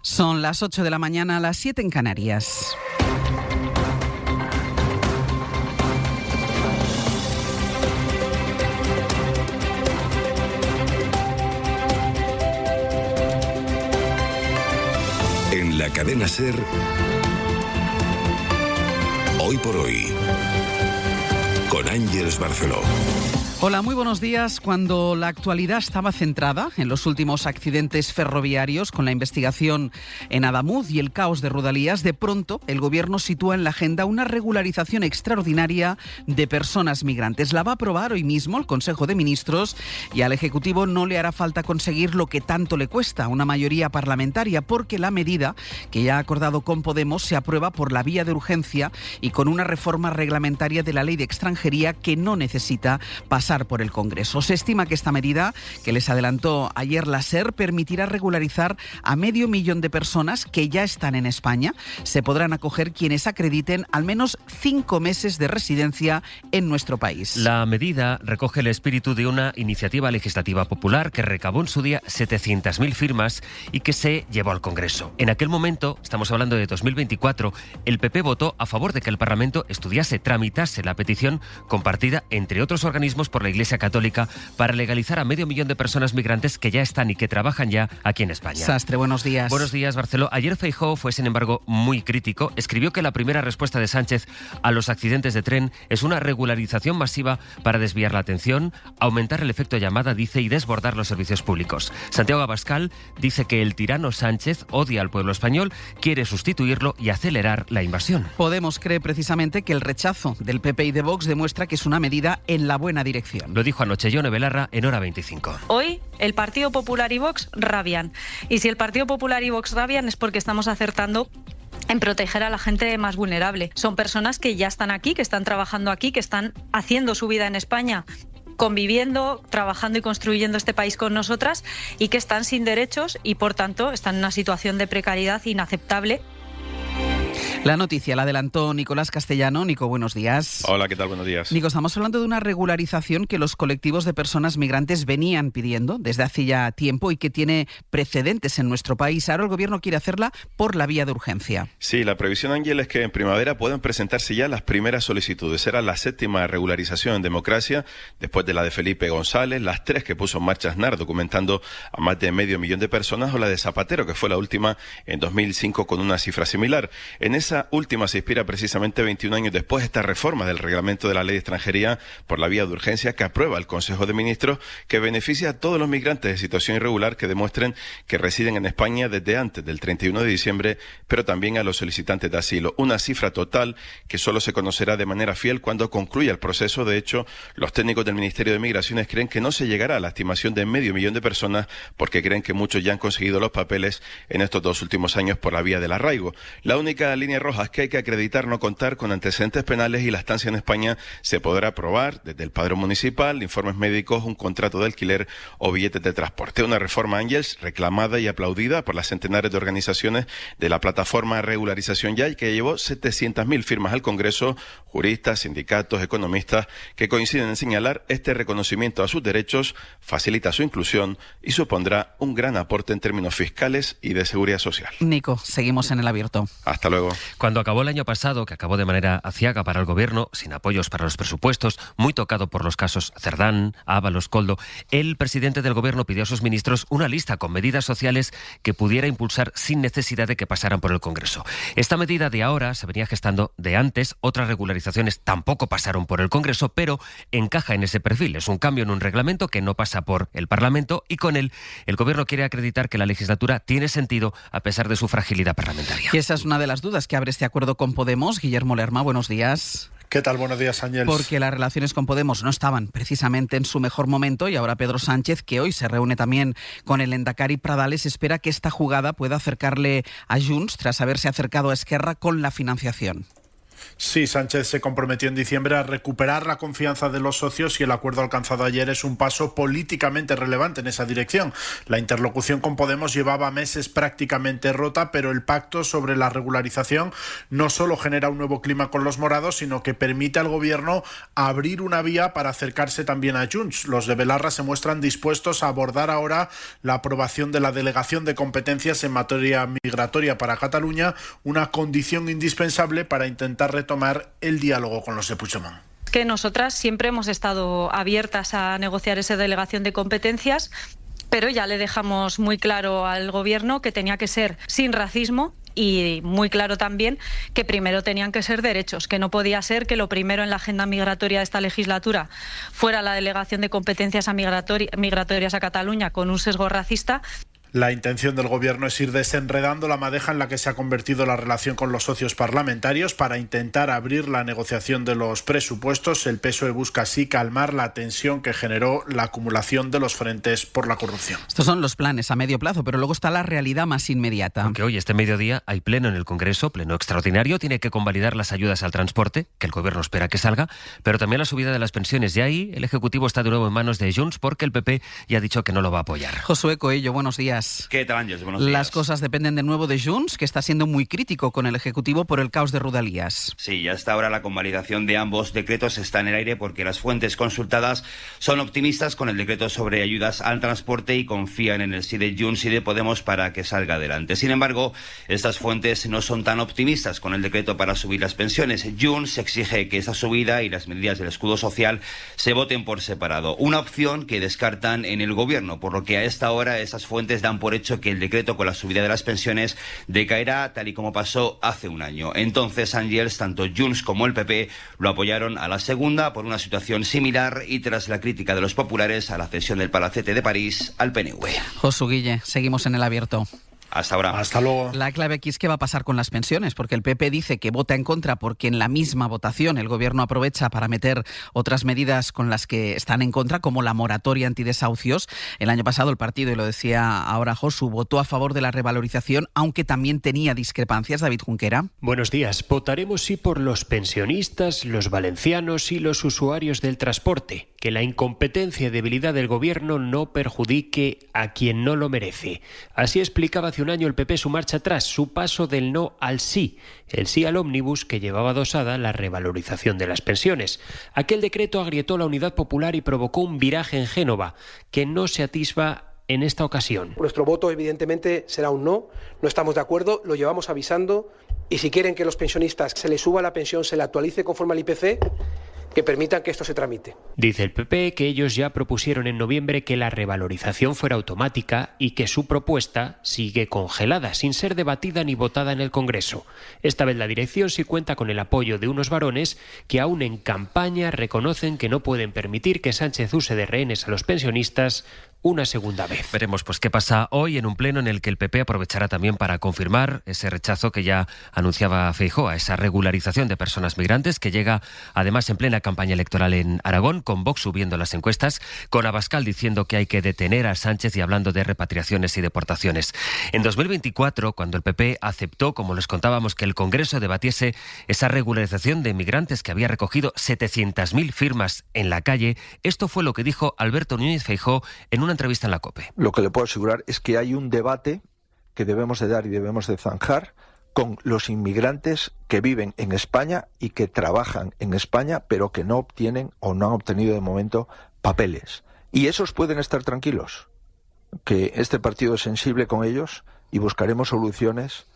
Son las 8 de la mañana, las 7 en Canarias. En la cadena SER, Hoy por Hoy, con Ángeles Barceló. Hola, muy buenos días. Cuando la actualidad estaba centrada en los últimos accidentes ferroviarios con la investigación en Adamuz y el caos de Rodalías, de pronto el Gobierno sitúa en la agenda una regularización extraordinaria de personas migrantes. La va a aprobar hoy mismo el Consejo de Ministros y al Ejecutivo no le hará falta conseguir lo que tanto le cuesta, una mayoría parlamentaria, porque la medida que ya ha acordado con Podemos se aprueba por la vía de urgencia y con una reforma reglamentaria de la Ley de Extranjería que no necesita pasar por el Congreso. Se estima que esta medida, que les adelantó ayer la SER, permitirá regularizar a 500.000 de personas que ya están en España. Se podrán acoger quienes acrediten al menos 5 meses de residencia en nuestro país. La medida recoge el espíritu de una iniciativa legislativa popular que recabó en su día 700.000 firmas y que se llevó al Congreso. En aquel momento, estamos hablando de 2024, el PP votó a favor de que el Parlamento tramitase la petición compartida entre otros organismos por la Iglesia Católica para legalizar a 500.000 de personas migrantes que ya están y que trabajan ya aquí en España. Sastre, buenos días. Buenos días, Barceló. Ayer Feijóo fue, sin embargo, muy crítico. Escribió que la primera respuesta de Sánchez a los accidentes de tren es una regularización masiva para desviar la atención, aumentar el efecto llamada, dice, y desbordar los servicios públicos. Santiago Abascal dice que el tirano Sánchez odia al pueblo español, quiere sustituirlo y acelerar la invasión. Podemos cree precisamente que el rechazo del PP y de Vox demuestra que es una medida en la buena dirección. Lo dijo anoche Yone Belarra en Hora 25. Hoy el Partido Popular y Vox rabian. Y si el Partido Popular y Vox rabian es porque estamos acertando en proteger a la gente más vulnerable. Son personas que ya están aquí, que están trabajando aquí, que están haciendo su vida en España, conviviendo, trabajando y construyendo este país con nosotras y que están sin derechos y, por tanto, están en una situación de precariedad inaceptable. La noticia la adelantó Nicolás Castellano. Nico, buenos días. Hola, ¿qué tal? Buenos días. Nico, estamos hablando de una regularización que los colectivos de personas migrantes venían pidiendo desde hace ya tiempo y que tiene precedentes en nuestro país. Ahora el Gobierno quiere hacerla por la vía de urgencia. Sí, la previsión, Ángel, es que en primavera puedan presentarse ya las primeras solicitudes. Será la 7ª regularización en democracia, después de la de Felipe González, las 3 que puso en marcha Aznar, documentando a más de 500.000 de personas, o la de Zapatero, que fue la última en 2005 con una cifra similar. En esa última se inspira precisamente 21 años después esta reforma del reglamento de la Ley de Extranjería por la vía de urgencia que aprueba el Consejo de Ministros, que beneficia a todos los migrantes de situación irregular que demuestren que residen en España desde antes del 31 de diciembre, pero también a los solicitantes de asilo. Una cifra total que solo se conocerá de manera fiel cuando concluya el proceso. De hecho, los técnicos del Ministerio de Migraciones creen que no se llegará a la estimación de 500.000 de personas porque creen que muchos ya han conseguido los papeles en estos 2 últimos años por la vía del arraigo. La única línea roja es que hay que acreditar no contar con antecedentes penales y la estancia en España se podrá aprobar desde el padrón municipal, informes médicos, un contrato de alquiler o billetes de transporte. Una reforma, Ángels, reclamada y aplaudida por las centenares de organizaciones de la plataforma Regularización Ya, y que llevó 700.000 firmas al Congreso, juristas, sindicatos, economistas, que coinciden en señalar este reconocimiento a sus derechos, facilita su inclusión y supondrá un gran aporte en términos fiscales y de seguridad social. Nico, seguimos en el abierto. Hasta luego. Cuando acabó el año pasado, que acabó de manera aciaga para el Gobierno, sin apoyos para los presupuestos, muy tocado por los casos Cerdán, Ábalos, Koldo, el presidente del Gobierno pidió a sus ministros una lista con medidas sociales que pudiera impulsar sin necesidad de que pasaran por el Congreso. Esta medida de ahora se venía gestando de antes, otras regularizaciones tampoco pasaron por el Congreso, pero encaja en ese perfil. Es un cambio en un reglamento que no pasa por el Parlamento y con él el Gobierno quiere acreditar que la legislatura tiene sentido a pesar de su fragilidad parlamentaria. Y esa es una de las dudas que abre este acuerdo con Podemos. Guillermo Lerma, buenos días. ¿Qué tal? Buenos días, Ángel. Porque las relaciones con Podemos no estaban precisamente en su mejor momento y ahora Pedro Sánchez, que hoy se reúne también con el Endacari Pradales, espera que esta jugada pueda acercarle a Junts tras haberse acercado a Esquerra con la financiación. Sí, Sánchez se comprometió en diciembre a recuperar la confianza de los socios y el acuerdo alcanzado ayer es un paso políticamente relevante en esa dirección. La interlocución con Podemos llevaba meses prácticamente rota, pero el pacto sobre la regularización no solo genera un nuevo clima con los morados, sino que permite al Gobierno abrir una vía para acercarse también a Junts. Los de Belarra se muestran dispuestos a abordar ahora la aprobación de la delegación de competencias en materia migratoria para Cataluña, una condición indispensable para intentar retomar el diálogo con los de Puigdemont. Que nosotras siempre hemos estado abiertas a negociar esa delegación de competencias, pero ya le dejamos muy claro al Gobierno que tenía que ser sin racismo y muy claro también que primero tenían que ser derechos, que no podía ser que lo primero en la agenda migratoria de esta legislatura fuera la delegación de competencias migratorias a Cataluña con un sesgo racista. La intención del Gobierno es ir desenredando la madeja en la que se ha convertido la relación con los socios parlamentarios para intentar abrir la negociación de los presupuestos. El PSOE busca así calmar la tensión que generó la acumulación de los frentes por la corrupción. Estos son los planes a medio plazo, pero luego está la realidad más inmediata. Aunque hoy, este mediodía, hay pleno en el Congreso, pleno extraordinario, tiene que convalidar las ayudas al transporte, que el Gobierno espera que salga, pero también la subida de las pensiones. Y ahí el Ejecutivo está de nuevo en manos de Junts porque el PP ya ha dicho que no lo va a apoyar. Josué Coello, buenos días. ¿Qué tal, Ángels? Buenos días. Las cosas dependen de nuevo de Junts, que está siendo muy crítico con el Ejecutivo por el caos de Rodalías. Sí, y hasta ahora la convalidación de ambos decretos está en el aire porque las fuentes consultadas son optimistas con el decreto sobre ayudas al transporte y confían en el sí de Junts y de Podemos para que salga adelante. Sin embargo, estas fuentes no son tan optimistas con el decreto para subir las pensiones. Junts exige que esa subida y las medidas del escudo social se voten por separado, una opción que descartan en el Gobierno, por lo que a esta hora esas fuentes dan por hecho que el decreto con la subida de las pensiones decaerá tal y como pasó hace un año. Entonces, Ángels, tanto Junts como el PP lo apoyaron a la segunda por una situación similar y tras la crítica de los populares a la cesión del Palacete de París al PNV. Josu Guille, seguimos en el abierto. Hasta ahora. Hasta luego. La clave aquí es qué va a pasar con las pensiones, porque el PP dice que vota en contra porque en la misma votación el Gobierno aprovecha para meter otras medidas con las que están en contra, como la moratoria antidesahucios. El año pasado el partido, y lo decía ahora Josu, votó a favor de la revalorización, aunque también tenía discrepancias. David Junquera. Buenos días. Votaremos sí por los pensionistas, los valencianos y los usuarios del transporte. Que la incompetencia y debilidad del Gobierno no perjudique a quien no lo merece. Así explicaba hace un año el PP su marcha atrás, su paso del no al sí, el sí al ómnibus que llevaba adosada la revalorización de las pensiones. Aquel decreto agrietó la unidad popular y provocó un viraje en Génova, que no se atisba en esta ocasión. Nuestro voto evidentemente será un no estamos de acuerdo, lo llevamos avisando y si quieren que los pensionistas se les suba la pensión, se le actualice conforme al IPC, que permitan que esto se tramite. Dice el PP que ellos ya propusieron en noviembre que la revalorización fuera automática y que su propuesta sigue congelada, sin ser debatida ni votada en el Congreso. Esta vez la dirección sí cuenta con el apoyo de unos varones que aún en campaña reconocen que no pueden permitir que Sánchez use de rehenes a los pensionistas una segunda vez. Veremos pues qué pasa hoy en un pleno en el que el PP aprovechará también para confirmar ese rechazo que ya anunciaba Feijóo a esa regularización de personas migrantes, que llega además en plena campaña electoral en Aragón, con Vox subiendo las encuestas, con Abascal diciendo que hay que detener a Sánchez y hablando de repatriaciones y deportaciones. En 2024, cuando el PP aceptó, como les contábamos, que el Congreso debatiese esa regularización de migrantes que había recogido 700.000 firmas en la calle, esto fue lo que dijo Alberto Núñez Feijóo en una entrevista en la COPE. Lo que le puedo asegurar es que hay un debate que debemos de dar y debemos de zanjar con los inmigrantes que viven en España y que trabajan en España, pero que no obtienen o no han obtenido de momento papeles. Y esos pueden estar tranquilos, que este partido es sensible con ellos y buscaremos soluciones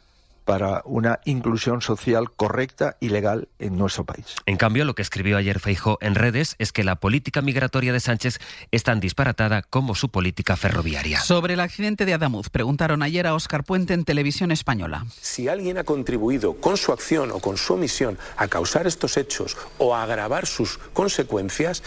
para una inclusión social correcta y legal en nuestro país. En cambio, lo que escribió ayer Feijóo en redes es que la política migratoria de Sánchez es tan disparatada como su política ferroviaria. Sobre el accidente de Adamuz, preguntaron ayer a Óscar Puente en Televisión Española. Si alguien ha contribuido con su acción o con su omisión a causar estos hechos o a agravar sus consecuencias,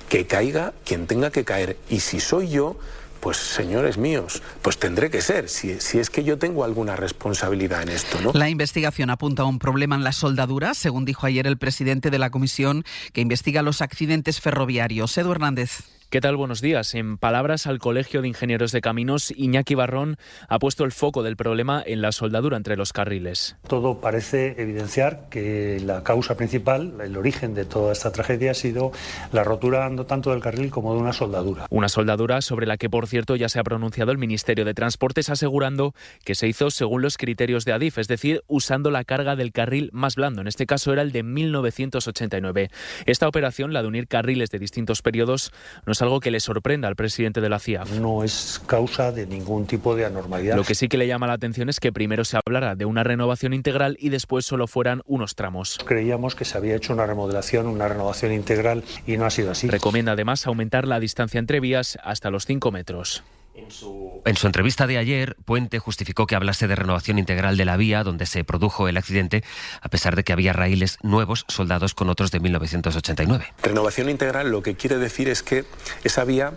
que caiga quien tenga que caer. Y si soy yo, pues señores míos, pues tendré que ser, si es que yo tengo alguna responsabilidad en esto, ¿no? La investigación apunta a un problema en las soldaduras, según dijo ayer el presidente de la comisión que investiga los accidentes ferroviarios. Edu Hernández. ¿Qué tal? Buenos días. En palabras al Colegio de Ingenieros de Caminos, Iñaki Barrón ha puesto el foco del problema en la soldadura entre los carriles. Todo parece evidenciar que la causa principal, el origen de toda esta tragedia ha sido la rotura no tanto del carril como de una soldadura. Una soldadura sobre la que, por cierto, ya se ha pronunciado el Ministerio de Transportes asegurando que se hizo según los criterios de Adif, es decir, usando la carga del carril más blando. En este caso era el de 1989. Esta operación, la de unir carriles de distintos periodos, no es algo que le sorprenda al presidente de la CIA. No es causa de ningún tipo de anormalidad. Lo que sí que le llama la atención es que primero se hablara de una renovación integral y después solo fueran unos tramos. Creíamos que se había hecho una remodelación, una renovación integral y no ha sido así. Recomienda además aumentar la distancia entre vías hasta los 5 metros. En su entrevista de ayer, Puente justificó que hablase de renovación integral de la vía donde se produjo el accidente, a pesar de que había raíles nuevos soldados con otros de 1989. Renovación integral lo que quiere decir es que esa vía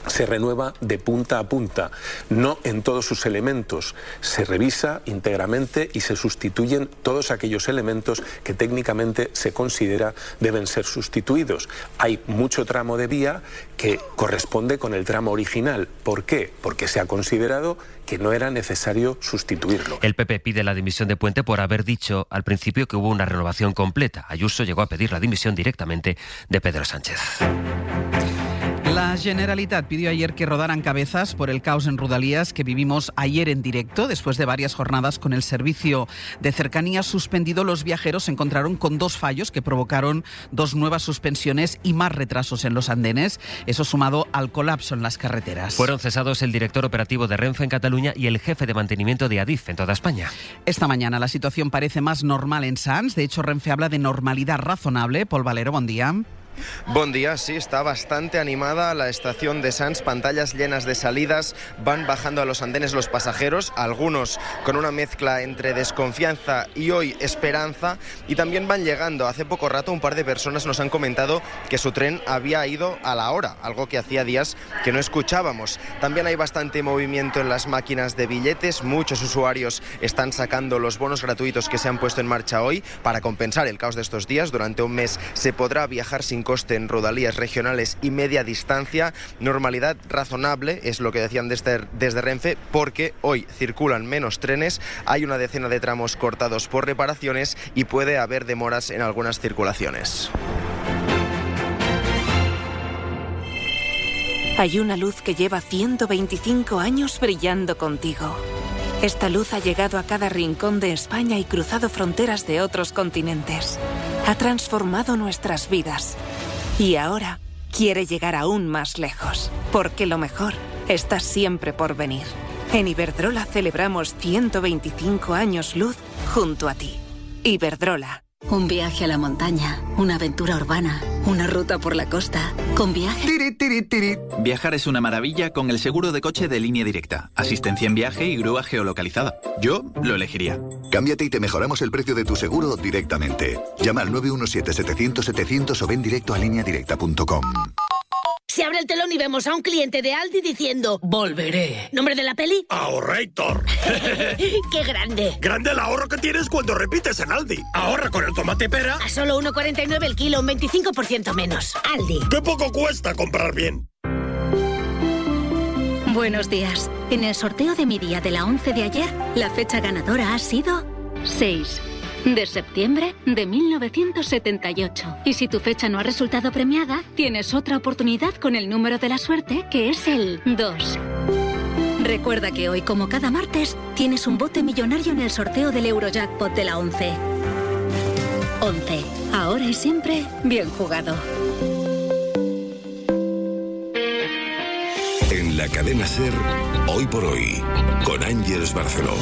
se renueva de punta a punta, no en todos sus elementos. Se revisa íntegramente y se sustituyen todos aquellos elementos que técnicamente se considera deben ser sustituidos. Hay mucho tramo de vía que corresponde con el tramo original. ¿Por qué? Porque se ha considerado que no era necesario sustituirlo. El PP pide la dimisión de Puente por haber dicho al principio que hubo una renovación completa. Ayuso llegó a pedir la dimisión directamente de Pedro Sánchez. La Generalitat pidió ayer que rodaran cabezas por el caos en Rodalies que vivimos ayer en directo. Después de varias jornadas con el servicio de cercanías suspendido, los viajeros se encontraron con 2 fallos que provocaron 2 nuevas suspensiones y más retrasos en los andenes. Eso sumado al colapso en las carreteras. Fueron cesados el director operativo de Renfe en Cataluña y el jefe de mantenimiento de Adif en toda España. Esta mañana la situación parece más normal en Sants. De hecho, Renfe habla de normalidad razonable. Pol Valero, buen día. Buen día, sí, está bastante animada la estación de Sants, pantallas llenas de salidas, van bajando a los andenes los pasajeros, algunos con una mezcla entre desconfianza y hoy esperanza, y también van llegando. Hace poco rato un par de personas nos han comentado que su tren había ido a la hora, algo que hacía días que no escuchábamos. También hay bastante movimiento en las máquinas de billetes, muchos usuarios están sacando los bonos gratuitos que se han puesto en marcha hoy para compensar el caos de estos días. Durante un mes se podrá viajar sin coste en rodalías regionales y media distancia. Normalidad razonable es lo que decían desde Renfe, porque hoy circulan menos trenes, hay una decena de tramos cortados por reparaciones y puede haber demoras en algunas circulaciones. Hay una luz que lleva 125 años brillando contigo. Esta luz ha llegado a cada rincón de España y cruzado fronteras de otros continentes. Ha transformado nuestras vidas. Y ahora quiere llegar aún más lejos, porque lo mejor está siempre por venir. En Iberdrola celebramos 125 años luz junto a ti. Iberdrola. Un viaje a la montaña, una aventura urbana, una ruta por la costa. Con Viaje... Viajar es una maravilla con el seguro de coche de Línea Directa. Asistencia en viaje y grúa geolocalizada. Yo lo elegiría. Cámbiate y te mejoramos el precio de tu seguro directamente. Llama al 917-700-700 o ven directo a lineadirecta.com. Se abre el telón y vemos a un cliente de Aldi diciendo «Volveré». ¿Nombre de la peli? ¡Ahorrator! ¡Qué grande! ¡Grande el ahorro que tienes cuando repites en Aldi! Ahorra con el tomate pera. A solo 1,49 el kilo, un 25% menos. Aldi. ¡Qué poco cuesta comprar bien! Buenos días. En el sorteo de mi día de la 11 de ayer, la fecha ganadora ha sido 6 de septiembre de 1978. Y si tu fecha no ha resultado premiada, tienes otra oportunidad con el número de la suerte, que es el 2. Recuerda que hoy, como cada martes, tienes un bote millonario en el sorteo del Eurojackpot de la 11. 11. Ahora y siempre, bien jugado. En la cadena SER, Hoy por Hoy, con Ángeles Barceló.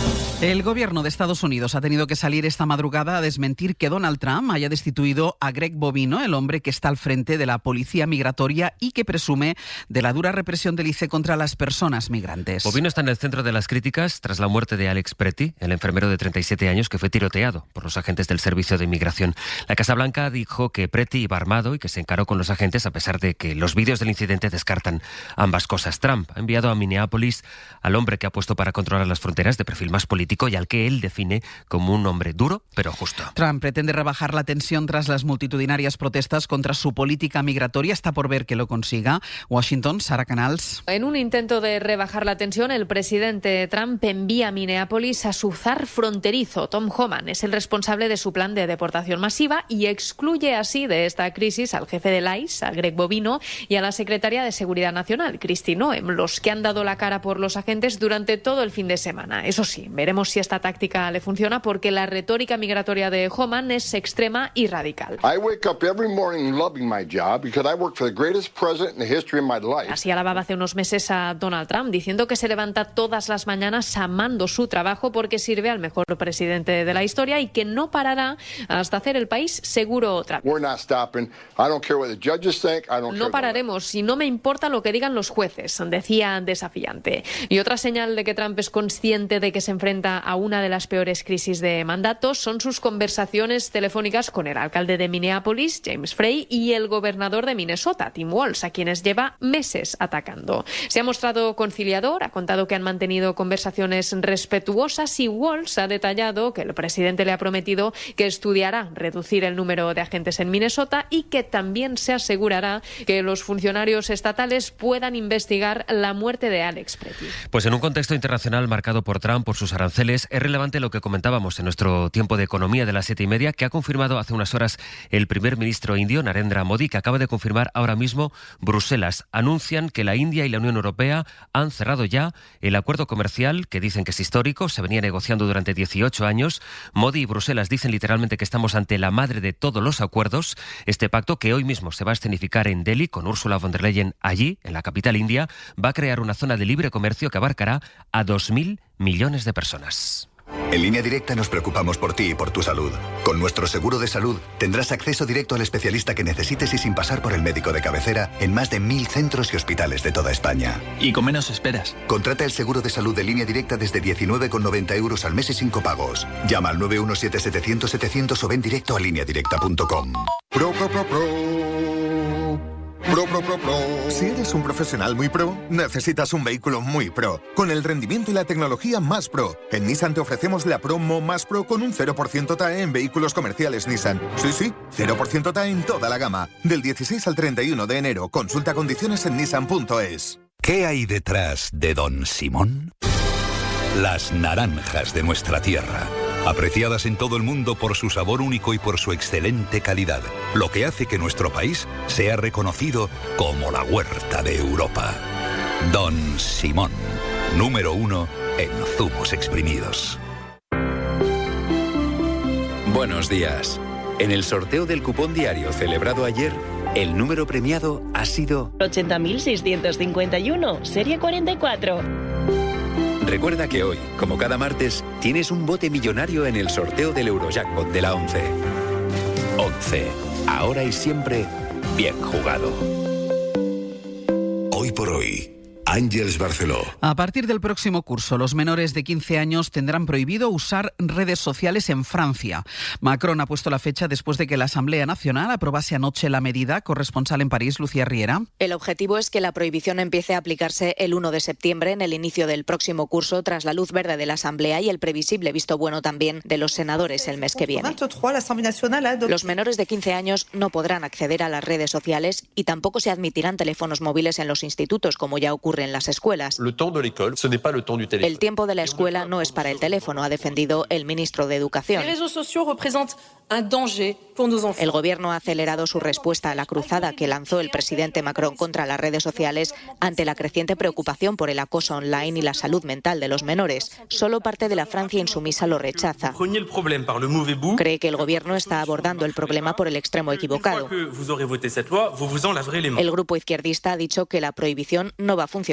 El gobierno de Estados Unidos ha tenido que salir esta madrugada a desmentir que Donald Trump haya destituido a Greg Bovino, el hombre que está al frente de la policía migratoria y que presume de la dura represión del ICE contra las personas migrantes. Bovino está en el centro de las críticas tras la muerte de Alex Preti, el enfermero de 37 años que fue tiroteado por los agentes del Servicio de Inmigración. La Casa Blanca dijo que Preti iba armado y que se encaró con los agentes a pesar de que los vídeos del incidente descartan ambas cosas. Trump Trump ha enviado a Minneapolis al hombre que ha puesto para controlar las fronteras, de perfil más político y al que él define como un hombre duro pero justo. Trump pretende rebajar la tensión tras las multitudinarias protestas contra su política migratoria. Está por ver que lo consiga. Washington, Sara Canals. En un intento de rebajar la tensión, el presidente Trump envía a Minneapolis a su zar fronterizo. Tom Homan es el responsable de su plan de deportación masiva y excluye así de esta crisis al jefe del ICE, a Greg Bovino, y a la secretaria de Seguridad Nacional, Kristi Noem, los que han dado la cara por los agentes durante todo el fin de semana. Eso sí, veremos si esta táctica le funciona, porque la retórica migratoria de Homan es extrema y radical. Así alababa hace unos meses a Donald Trump, diciendo que se levanta todas las mañanas amando su trabajo porque sirve al mejor presidente de la historia y que no parará hasta hacer el país seguro otra vez. No pararemos y no me importa lo que digan los jueces, decía desafiante. Y otra señal de que Trump es consciente de que se enfrenta a una de las peores crisis de mandato son sus conversaciones telefónicas con el alcalde de Minneapolis, James Frey, y el gobernador de Minnesota, Tim Walz, a quienes lleva meses atacando. Se ha mostrado conciliador, ha contado que han mantenido conversaciones respetuosas y Walz ha detallado que el presidente le ha prometido que estudiará reducir el número de agentes en Minnesota y que también se asegurará que los funcionarios estatales puedan investigar la muerte de Alex Pretty. Pues en un contexto internacional marcado por Trump, por sus aranceles, es relevante lo que comentábamos en nuestro tiempo de economía de las 7:30, que ha confirmado hace unas horas el primer ministro indio, Narendra Modi, que acaba de confirmar ahora mismo Bruselas. Anuncian que la India y la Unión Europea han cerrado ya el acuerdo comercial, que dicen que es histórico, se venía negociando durante 18 años. Modi y Bruselas dicen literalmente que estamos ante la madre de todos los acuerdos. Este pacto, que hoy mismo se va a escenificar en Delhi con Ursula von der Leyen allí, en la capital india, va a crear una zona de libre comercio que abarcará a 2.000 millones de personas. En Línea Directa nos preocupamos por ti y por tu salud. Con nuestro seguro de salud tendrás acceso directo al especialista que necesites y sin pasar por el médico de cabecera en más de 1.000 centros y hospitales de toda España. Y con menos esperas. Contrata el seguro de salud de Línea Directa desde 19,90 € al mes y sin copagos. Llama al 917-700-700 o ven directo a lineadirecta.com. Pro. Si eres un profesional muy pro, necesitas un vehículo muy pro, con el rendimiento y la tecnología más pro. En Nissan te ofrecemos la promo más pro con un 0% TAE en vehículos comerciales Nissan. Sí, 0% TAE en toda la gama. Del 16 al 31 de enero. Consulta condiciones en nissan.es. ¿Qué hay detrás de Don Simón? Las naranjas de nuestra tierra, apreciadas en todo el mundo por su sabor único y por su excelente calidad, lo que hace que nuestro país sea reconocido como la huerta de Europa. Don Simón, número 1 en zumos exprimidos. Buenos días. En el sorteo del cupón diario celebrado ayer, el número premiado ha sido 80.651, serie 44. Recuerda que hoy, como cada martes, tienes un bote millonario en el sorteo del Eurojackpot de la 11. 11. Ahora y siempre, bien jugado. Hoy por hoy, Ángeles Barceló. A partir del próximo curso, los menores de 15 años tendrán prohibido usar redes sociales en Francia. Macron ha puesto la fecha después de que la Asamblea Nacional aprobase anoche la medida. Corresponsal en París, Lucía Riera. El objetivo es que la prohibición empiece a aplicarse el 1 de septiembre, en el inicio del próximo curso, tras la luz verde de la Asamblea y el previsible visto bueno también de los senadores el mes que viene. Los menores de 15 años no podrán acceder a las redes sociales y tampoco se admitirán teléfonos móviles en los institutos, como ya ocurre en las escuelas. El tiempo de la escuela no es para el teléfono, ha defendido el ministro de Educación. El gobierno ha acelerado su respuesta a la cruzada que lanzó el presidente Macron contra las redes sociales ante la creciente preocupación por el acoso online y la salud mental de los menores. Solo parte de la Francia insumisa lo rechaza. Cree que el gobierno está abordando el problema por el extremo equivocado. El grupo izquierdista ha dicho que la prohibición no va a funcionar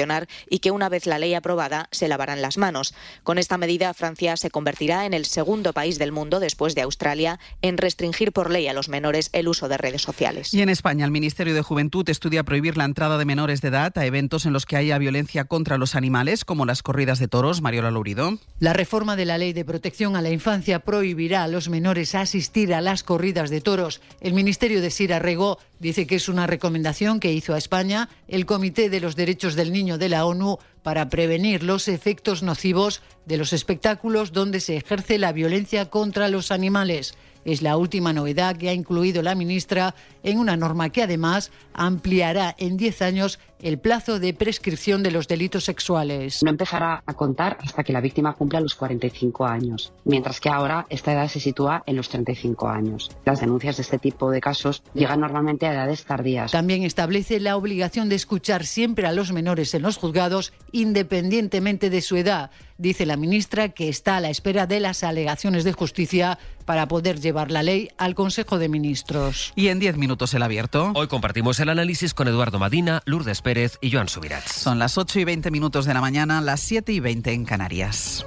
y que una vez la ley aprobada se lavarán las manos. Con esta medida, Francia se convertirá en el segundo país del mundo, después de Australia, en restringir por ley a los menores el uso de redes sociales. Y en España, el Ministerio de Juventud estudia prohibir la entrada de menores de edad a eventos en los que haya violencia contra los animales, como las corridas de toros. Mariola Lourido. La reforma de la Ley de Protección a la Infancia prohibirá a los menores asistir a las corridas de toros. El Ministerio de Sira Rego dice que es una recomendación que hizo a España el Comité de los Derechos del Niño Niño de la ONU para prevenir los efectos nocivos de los espectáculos donde se ejerce la violencia contra los animales. Es la última novedad que ha incluido la ministra en una norma que además ampliará en 10 años el plazo de prescripción de los delitos sexuales. No empezará a contar hasta que la víctima cumpla los 45 años, mientras que ahora esta edad se sitúa en los 35 años. Las denuncias de este tipo de casos llegan normalmente a edades tardías. También establece la obligación de escuchar siempre a los menores en los juzgados, independientemente de su edad. Dice la ministra que está a la espera de las alegaciones de justicia para poder llevar la ley al Consejo de Ministros. Y en 10 minutos el abierto. Hoy compartimos el análisis con Eduardo Madina, Lourdes Pérez y Joan Subirats. Son las 8:20 de la mañana, las 7:20 en Canarias.